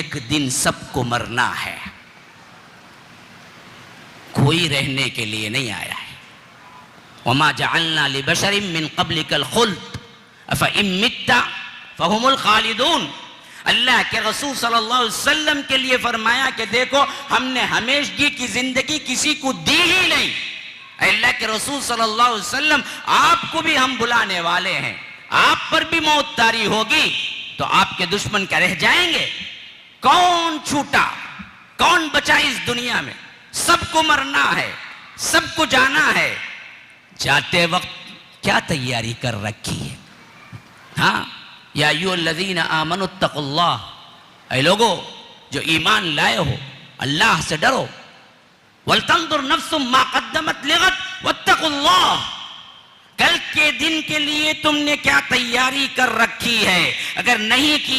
एक दिन सबको मरना है, कोई रहने के लिए नहीं आया है। वमा जअलना लिबशरिन मिन क़ब्लिकल खुल्द अफ़ इन मित्ता फ़हुमुल खालिदून। अल्लाह के रसूल सल्लल्लाहु अलैहि वसल्लम के लिए फरमाया कि देखो, हमने हमेशगी की जिंदगी किसी को दी ही नहीं। अल्लाह के रसूल सल्लल्लाहु अलैहि वसल्लम, आपको भी हम बुलाने वाले हैं, आप पर भी मौत तारी होगी, तो आपके दुश्मन क्या रह जाएंगे? कौन छूटा, कौन बचा इस दुनिया में? सबको मरना है, सबको जाना है। जाते वक्त क्या तैयारी कर रखी है? हाँ, या अय्युहल्लज़ीना आमनुत्तक़ुल्लाह, ऐ लोगो जो ईमान लाए हो, अल्लाह से डरो। वलतंजुर नफ्सुम मा क़द्दमत लिग़द वत्तक़ुल्लाह, कल के दिन के लिए तुमने क्या तैयारी कर रखी है? अगर नहीं की